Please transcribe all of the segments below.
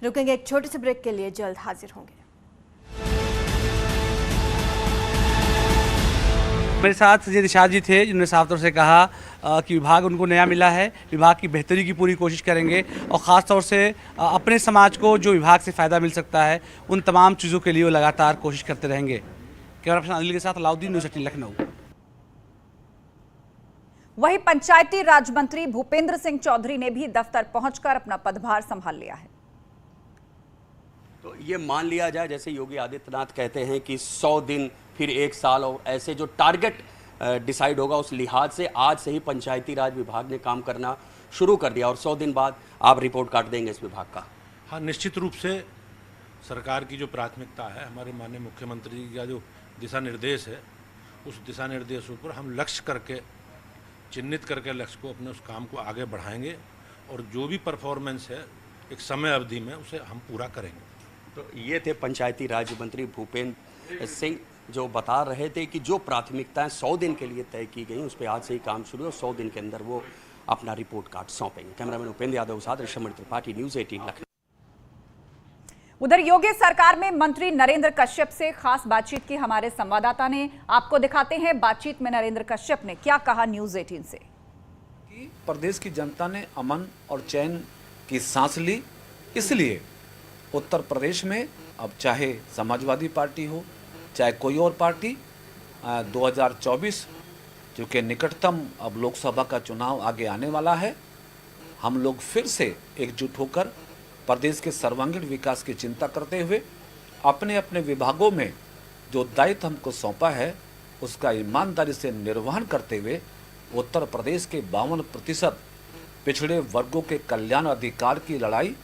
रुकेंगे एक छोटे से ब्रेक के लिए, जल्द हाजिर होंगे। मेरे साथ संजय निषाद जी थे, जिन्होंने साफ तौर से कहा कि विभाग उनको नया मिला है, विभाग की बेहतरी की पूरी कोशिश करेंगे और ख़ास तौर से अपने समाज को जो विभाग से फ़ायदा मिल सकता है उन तमाम चीज़ों के लिए वो लगातार कोशिश करते रहेंगे। कैमरा पर्सन अनिल के साथ अलाउद्दीन, न्यूज़ 18 लखनऊ। वहीं पंचायती राज मंत्री भूपेंद्र सिंह चौधरी ने भी दफ्तर पहुंचकर अपना पदभार संभाल लिया है। तो ये मान लिया जाए, जैसे योगी आदित्यनाथ कहते हैं कि 100 दिन फिर 1 साल, और ऐसे जो टारगेट डिसाइड होगा उस लिहाज से आज से ही पंचायती राज विभाग ने काम करना शुरू कर दिया और 100 दिन बाद आप रिपोर्ट कार्ड देंगे इस विभाग का। हाँ, निश्चित रूप से सरकार की जो प्राथमिकता है, हमारे माननीय मुख्यमंत्री जी का जो दिशा निर्देश है, उस दिशा निर्देशों पर हम लक्ष्य करके, चिन्हित करके लक्ष्य को, अपने उस काम को आगे बढ़ाएंगे और जो भी परफॉर्मेंस है एक समय अवधि में उसे हम पूरा करेंगे। तो ये थे पंचायती राज मंत्री भूपेंद्र सिंह, जो बता रहे थे कि जो प्राथमिकताएं 100 दिन के लिए तय की गई उस पर आज से ही काम शुरू है और 100 दिन के अंदर वो अपना रिपोर्ट कार्ड सौंपेंगे। कैमरामैन उपेंद्र यादव के साथ ऋषभ त्रिपाठी, न्यूज़ 18 लखनऊ। उधर योगी सरकार में मंत्री नरेंद्र कश्यप से खास बातचीत की हमारे संवाददाता ने। आपको दिखाते हैं बातचीत में नरेंद्र कश्यप ने क्या कहा न्यूज़ 18 से। प्रदेश की जनता ने अमन और चैन की सांस ली, इसलिए उत्तर प्रदेश में अब चाहे समाजवादी पार्टी हो चाहे कोई और पार्टी, 2024 चूँकि निकटतम अब लोकसभा का चुनाव आगे आने वाला है, हम लोग फिर से एकजुट होकर प्रदेश के सर्वांगीण विकास की चिंता करते हुए अपने अपने विभागों में जो दायित्व हमको सौंपा है उसका ईमानदारी से निर्वहन करते हुए उत्तर प्रदेश के 52% पिछड़े वर्गों के कल्याण अधिकार की लड़ाई,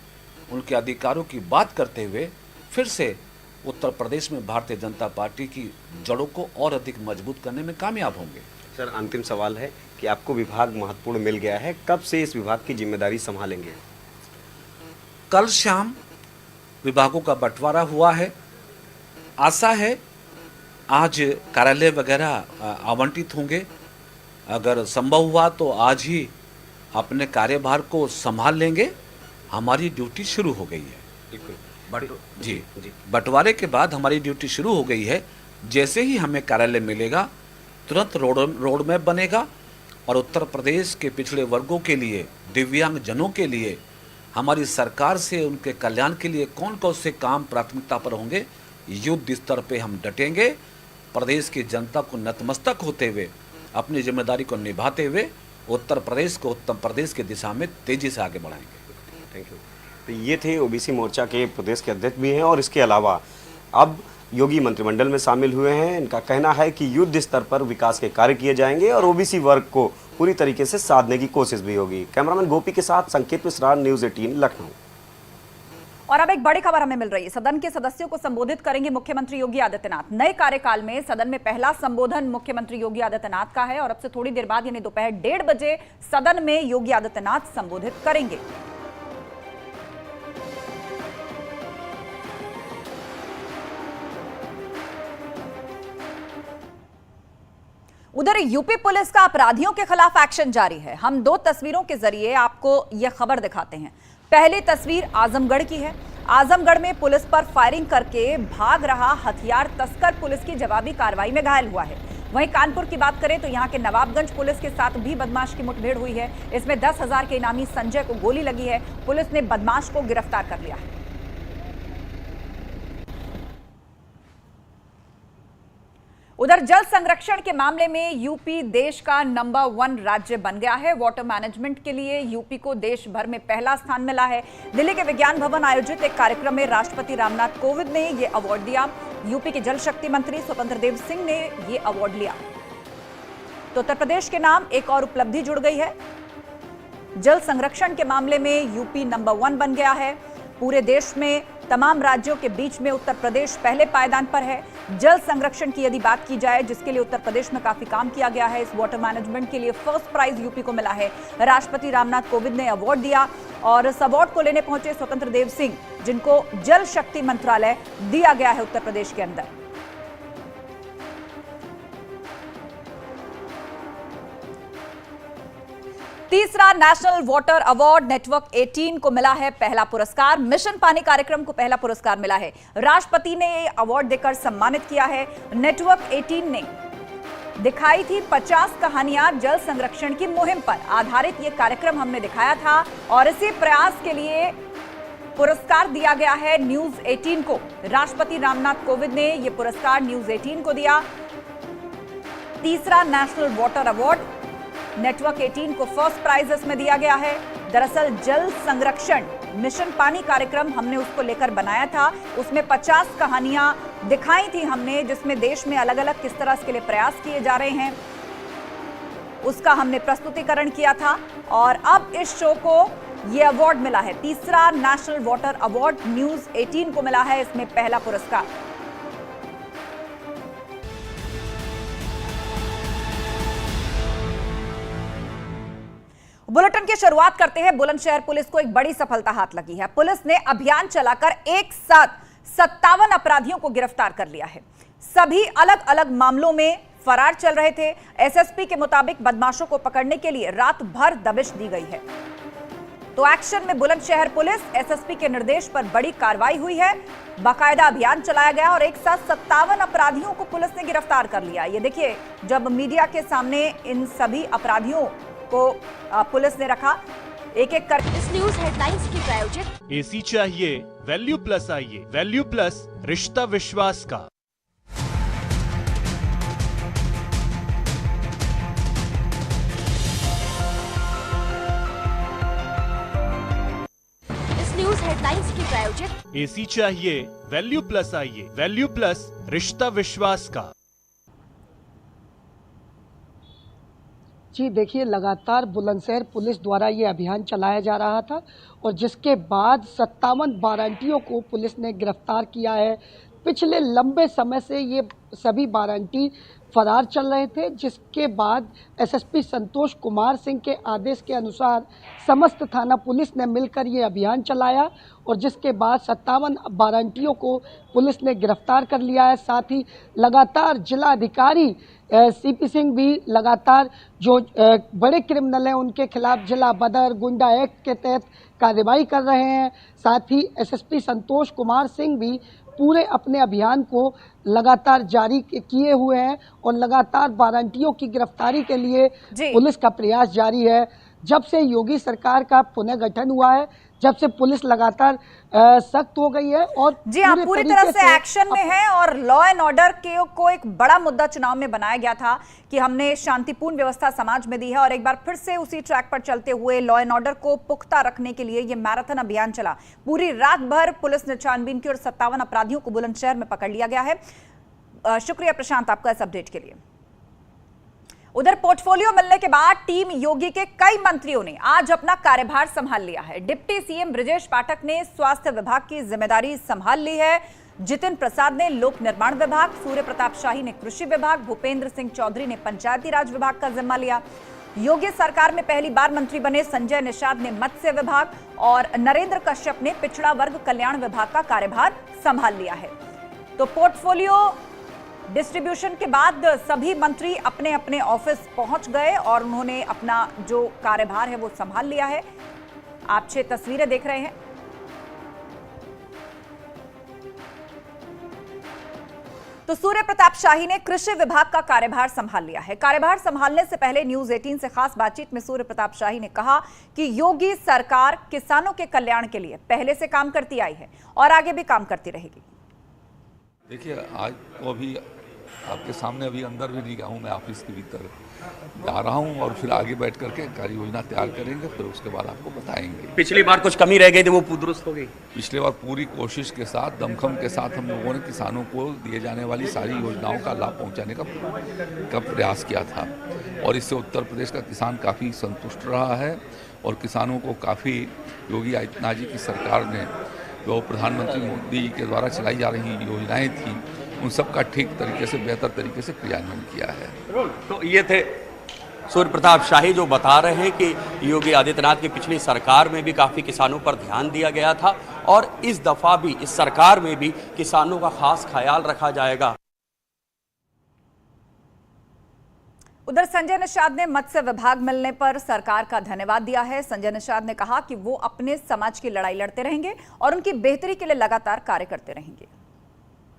उनके अधिकारों की बात करते हुए फिर से उत्तर प्रदेश में भारतीय जनता पार्टी की जड़ों को और अधिक मजबूत करने में कामयाब होंगे। सर, अंतिम सवाल है कि आपको विभाग महत्वपूर्ण मिल गया है, कब से इस विभाग की जिम्मेदारी संभालेंगे? कल शाम विभागों का बंटवारा हुआ है। आशा है आज कार्यालय वगैरह आवंटित होंगे। अगर संभव हुआ तो आज ही अपने कार्यभार को संभाल लेंगे। हमारी ड्यूटी शुरू हो गई है। जी, बंटवारे के बाद हमारी ड्यूटी शुरू हो गई है। जैसे ही हमें कार्यालय मिलेगा तुरंत रोड मैप बनेगा और उत्तर प्रदेश के पिछड़े वर्गों के लिए, दिव्यांग जनों के लिए, हमारी सरकार से उनके कल्याण के लिए कौन कौन से काम प्राथमिकता पर होंगे, युद्ध स्तर पे हम डटेंगे। प्रदेश की जनता को नतमस्तक होते हुए, अपनी जिम्मेदारी को निभाते हुए उत्तर प्रदेश को उत्तम प्रदेश की दिशा में तेजी से आगे बढ़ाएंगे। Thank you. तो ये थे ओबीसी मोर्चा के प्रदेश के अध्यक्ष भी हैं और इसके अलावा अब योगी मंत्रिमंडल में शामिल हुए हैं। इनका कहना है कि युद्ध स्तर पर विकास के कार्य किए जाएंगे और ओबीसी वर्ग को पूरी तरीके से साधने की कोशिश भी होगी। कैमरामैन गोपी के साथ संकेत मिश्रा, न्यूज़ 18 लखनऊ। और अब एक बड़ी खबर हमें मिल रही है। सदन के सदस्यों को संबोधित करेंगे मुख्यमंत्री योगी आदित्यनाथ। नए कार्यकाल में सदन में पहला संबोधन मुख्यमंत्री योगी आदित्यनाथ का है और अब से थोड़ी देर बाद यानी दोपहर 1:30 बजे सदन में योगी आदित्यनाथ संबोधित करेंगे। उधर यूपी पुलिस का अपराधियों के खिलाफ एक्शन जारी है। हम 2 तस्वीरों के जरिए आपको यह खबर दिखाते हैं। पहली तस्वीर आजमगढ़ की है। आजमगढ़ में पुलिस पर फायरिंग करके भाग रहा हथियार तस्कर पुलिस की जवाबी कार्रवाई में घायल हुआ है। वहीं कानपुर की बात करें तो यहां के नवाबगंज पुलिस के साथ भी बदमाश की मुठभेड़ हुई है। इसमें 10,000 के इनामी संजय को गोली लगी है। पुलिस ने बदमाश को गिरफ्तार कर लिया है। उधर जल संरक्षण के मामले में यूपी देश का नंबर 1 राज्य बन गया है। वाटर मैनेजमेंट के लिए यूपी को देश भर में पहला स्थान मिला है। दिल्ली के विज्ञान भवन आयोजित एक कार्यक्रम में राष्ट्रपति रामनाथ कोविंद ने यह अवार्ड दिया। यूपी के जल शक्ति मंत्री स्वतंत्र देव सिंह ने यह अवार्ड लिया। तो उत्तर प्रदेश के नाम एक और उपलब्धि जुड़ गई है। जल संरक्षण के मामले में यूपी नंबर 1 बन गया है। पूरे देश में तमाम राज्यों के बीच में उत्तर प्रदेश पहले पायदान पर है। जल संरक्षण की यदि बात की जाए, जिसके लिए उत्तर प्रदेश में काफी काम किया गया है, इस वाटर मैनेजमेंट के लिए फर्स्ट प्राइज यूपी को मिला है। राष्ट्रपति रामनाथ कोविंद ने अवार्ड दिया और इस अवार्ड को लेने पहुंचे स्वतंत्र देव सिंह, जिनको जल शक्ति मंत्रालय दिया गया है उत्तर प्रदेश के अंदर। तीसरा नेशनल वाटर अवार्ड नेटवर्क 18 को मिला है पहला पुरस्कार। मिशन पानी कार्यक्रम को पहला पुरस्कार मिला है। राष्ट्रपति ने ये अवार्ड देकर सम्मानित किया है। नेटवर्क 18 ने दिखाई थी 50 कहानियां जल संरक्षण की मुहिम पर आधारित। ये कार्यक्रम हमने दिखाया था और इसी प्रयास के लिए पुरस्कार दिया गया है न्यूज 18 को। राष्ट्रपति रामनाथ कोविंद ने यह पुरस्कार न्यूज 18 को दिया। तीसरा नेशनल वाटर अवार्ड नेटवर्क 18 को फर्स्ट प्राइज इसमें दिया गया है। दरअसल जल संरक्षण मिशन पानी कार्यक्रम हमने उसको लेकर बनाया था। उसमें 50 कहानियां दिखाई थी हमने, जिसमें देश में अलग अलग किस तरह इसके लिए प्रयास किए जा रहे हैं उसका हमने प्रस्तुतिकरण किया था। और अब इस शो को यह अवार्ड मिला है। तीसरा नेशनल वाटर अवार्ड न्यूज 18 को मिला है, इसमें पहला पुरस्कार। बुलेटिन की शुरुआत करते हैं। बुलंदशहर पुलिस को एक बड़ी सफलता हाथ लगी है। पुलिस ने अभियान चलाकर एक साथ 57 अपराधियों को गिरफ्तार कर लिया है। सभी अलग अलग मामलों में फरार चल रहे थे। एसएसपी के मुताबिक बदमाशों को पकड़ने के लिए रात भर दबिश दी गई है। तो एक्शन में बुलंदशहर पुलिस, एसएसपी के निर्देश पर बड़ी कार्रवाई हुई है। बाकायदा अभियान चलाया गया और एक साथ 57 अपराधियों को पुलिस ने गिरफ्तार कर लिया। ये देखिए, जब मीडिया के सामने इन सभी अपराधियों को पुलिस ने रखा, एक एक कर। इस न्यूज हेडलाइंस की प्रायोजक एसी चाहिए वैल्यू प्लस आइए। वैल्यू प्लस, रिश्ता विश्वास का। इस न्यूज हेडलाइंस की प्रायोजक एसी चाहिए वैल्यू प्लस आइए। वैल्यू प्लस, रिश्ता विश्वास का। जी देखिए, लगातार बुलंदशहर पुलिस द्वारा ये अभियान चलाया जा रहा था और जिसके बाद 57 वारंटियों को पुलिस ने गिरफ्तार किया है। पिछले लंबे समय से ये सभी वारंटी फरार चल रहे थे, जिसके बाद एसएसपी संतोष कुमार सिंह के आदेश के अनुसार समस्त थाना पुलिस ने मिलकर ये अभियान चलाया और जिसके बाद 57 वारंटियों को पुलिस ने गिरफ्तार कर लिया है। साथ ही लगातार जिला अधिकारी सीपी सिंह भी लगातार जो बड़े क्रिमिनल हैं उनके खिलाफ जिला बदर गुंडा एक्ट के तहत कार्रवाई कर रहे हैं। साथ ही एसएसपी संतोष कुमार सिंह भी पूरे अपने अभियान को लगातार जारी किए हुए हैं और लगातार वारंटियों की गिरफ्तारी के लिए पुलिस का प्रयास जारी है। जब से योगी सरकार का पुनर्गठन हुआ है, जब से पुलिस लगातार सख्त हो गई है और जी हाँ, पूरी तरह से एक्शन में है। और लॉ एंड ऑर्डर को एक बड़ा मुद्दा चुनाव में बनाया गया था कि हमने शांतिपूर्ण व्यवस्था समाज में दी है और एक बार फिर से उसी ट्रैक पर चलते हुए लॉ एंड ऑर्डर को पुख्ता रखने के लिए ये मैराथन अभियान चला। पूरी रात भर पुलिस ने छानबीन की और 57 अपराधियों को बुलंदशहर में पकड़ लिया गया है। शुक्रिया प्रशांत आपका इस अपडेट के लिए। उधर पोर्टफोलियो मिलने के बाद टीम योगी के कई मंत्रियों ने आज अपना कार्यभार संभाल लिया है। डिप्टी सीएम ब्रजेश पाठक ने स्वास्थ्य विभाग की जिम्मेदारी संभाल ली है। जितिन प्रसाद ने लोक निर्माण विभाग, सूर्य प्रताप शाही ने कृषि विभाग, भूपेंद्र सिंह चौधरी ने पंचायती राज विभाग का जिम्मा लिया। योगी सरकार में पहली बार मंत्री बने संजय निषाद ने मत्स्य विभाग और नरेंद्र कश्यप ने पिछड़ा वर्ग कल्याण विभाग का कार्यभार संभाल लिया है। तो पोर्टफोलियो डिस्ट्रीब्यूशन के बाद सभी मंत्री अपने अपने ऑफिस पहुंच गए और उन्होंने अपना जो कार्यभार है वो संभाल लिया है। आप 6 तस्वीरें देख रहे हैं। तो सूर्य प्रताप शाही ने कृषि विभाग का कार्यभार संभाल लिया है। कार्यभार संभालने से पहले न्यूज 18 से खास बातचीत में सूर्य प्रताप शाही ने कहा कि योगी सरकार किसानों के कल्याण के लिए पहले से काम करती आई है और आगे भी काम करती रहेगी। देखिए, आज तो अभी आपके सामने अभी अंदर भी नहीं गया हूँ, मैं ऑफिस के भीतर जा रहा हूँ और फिर आगे बैठ करके कार्य योजना तैयार करेंगे, फिर उसके बाद आपको बताएंगे। पिछली बार कुछ कमी रह गई थी, वो दुरुस्त हो गई। पिछले बार पूरी कोशिश के साथ, दमखम के साथ हम लोगों ने किसानों को दिए जाने वाली सारी योजनाओं का लाभ पहुँचाने का प्रयास किया था और इससे उत्तर प्रदेश का किसान काफ़ी संतुष्ट रहा है और किसानों को काफ़ी योगी आदित्यनाथ जी की सरकार ने जो प्रधानमंत्री मोदी जी के द्वारा चलाई जा रही योजनाएं थी उन सब का ठीक तरीके से, बेहतर तरीके से क्रियान्वयन किया है। तो ये थे सूर्य प्रताप शाही जो बता रहे हैं कि योगी आदित्यनाथ की पिछली सरकार में भी काफ़ी किसानों पर ध्यान दिया गया था और इस दफ़ा भी इस सरकार में भी किसानों का खास ख्याल रखा जाएगा। उधर संजय निषाद ने मत्स्य विभाग मिलने पर सरकार का धन्यवाद दिया है। संजय निषाद ने कहा कि वो अपने समाज की लड़ाई लड़ते रहेंगे और उनकी बेहतरी के लिए लगातार कार्य करते रहेंगे।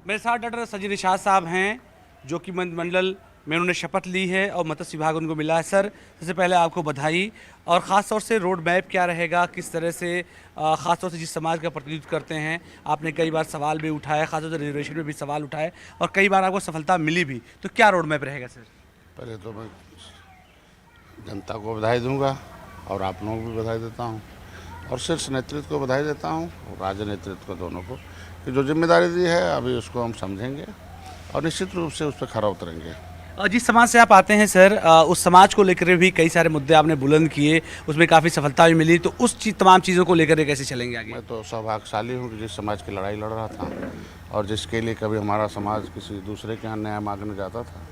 मेरे साथ डॉक्टर संजय निषाद साहब हैं, जो कि मंत्रिमंडल में उन्होंने शपथ ली है और मत्स्य विभाग उनको मिला है। सर, सबसे पहले आपको बधाई। और ख़ास तौर से रोड मैप क्या रहेगा, किस तरह से ख़ास तौर से जिस समाज का प्रतिनिधित्व करते हैं, आपने कई बार सवाल भी उठाया, खासतौर से रिजर्वेशन में भी सवाल उठाए और कई बार आपको सफलता मिली भी, तो क्या रोड मैप रहेगा सर? पहले तो मैं जनता को बधाई दूंगा और आप लोगों को भी बधाई देता हूं और शीर्ष नेतृत्व को बधाई देता हूं और राज्य नेतृत्व को, दोनों को, कि जो जिम्मेदारी दी है अभी उसको हम समझेंगे और निश्चित रूप से उस पर खरा उतरेंगे। जिस समाज से आप आते हैं सर, उस समाज को लेकर भी कई सारे मुद्दे आपने बुलंद किए, उसमें काफ़ी सफलता भी मिली, तो उस तमाम चीज़ों को लेकर कैसे चलेंगे आगे? मैं तो सौभाग्यशाली हूँ कि जिस समाज की लड़ाई लड़ रहा था और जिसके लिए कभी हमारा समाज किसी दूसरे के यहाँ न्याय मांगने जाता था,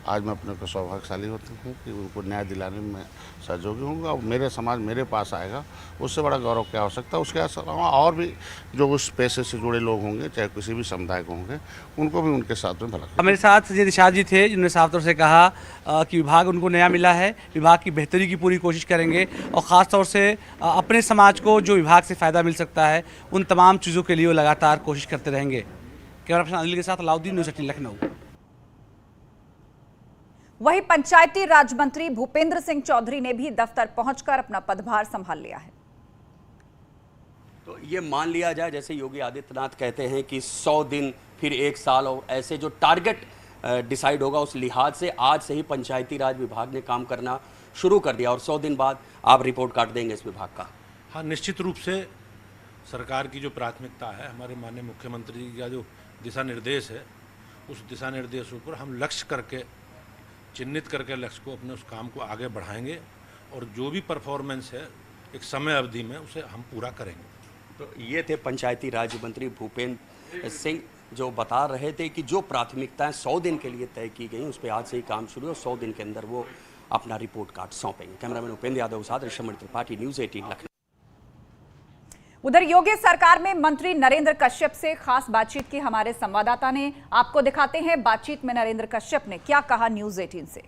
आज मैं अपने को सौभाग्यशाली होती हूँ कि उनको न्याय दिलाने में सहयोगी होंगे और मेरे समाज मेरे पास आएगा। उससे बड़ा गौरव क्या हो सकता है। उसके अलावा और भी जो उस पेशे से जुड़े लोग होंगे, चाहे किसी भी समुदाय को होंगे, उनको भी उनके साथ में भला। मेरे साथ संजय निषाद जी थे, जिन्होंने साफ तौर से कहा कि विभाग उनको नया मिला है, विभाग की बेहतरी की पूरी कोशिश करेंगे और ख़ास तौर से अपने समाज को जो विभाग से फ़ायदा मिल सकता है, उन तमाम चीज़ों के लिए वो लगातार कोशिश करते रहेंगे। कैमरा पर्सन अनिल के साथ अलाउद्दीन, न्यूज़ 18 लखनऊ। वहीं पंचायती राज मंत्री भूपेंद्र सिंह चौधरी ने भी दफ्तर पहुंचकर अपना पदभार संभाल लिया है। तो ये मान लिया जाए, जैसे योगी आदित्यनाथ कहते हैं कि 100 दिन फिर 1 साल, और ऐसे जो टारगेट डिसाइड होगा उस लिहाज से आज से ही पंचायती राज विभाग ने काम करना शुरू कर दिया और 100 दिन बाद आप रिपोर्ट कार्ड देंगे इस विभाग का। हाँ, निश्चित रूप से सरकार की जो प्राथमिकता है, हमारे माननीय मुख्यमंत्री जी का जो दिशा निर्देश है, उस दिशा निर्देशों पर हम लक्ष्य करके, चिन्हित करके लक्ष्य को, अपने उस काम को आगे बढ़ाएंगे और जो भी परफॉर्मेंस है एक समय अवधि में उसे हम पूरा करेंगे। तो ये थे पंचायती राज मंत्री भूपेंद्र सिंह, जो बता रहे थे कि जो प्राथमिकताएं 100 दिन के लिए तय की गई उस पर आज से ही काम शुरू है और 100 दिन के अंदर वो अपना रिपोर्ट कार्ड सौंपेंगे। कैमरामैन उपेंद्र यादव के साथ ऋषभ त्रिपाठी, न्यूज़ 18 लखनऊ। उधर योगी सरकार में मंत्री नरेंद्र कश्यप से खास बातचीत की हमारे संवाददाता ने, आपको दिखाते हैं बातचीत में नरेंद्र कश्यप ने क्या कहा न्यूज़ 18 से।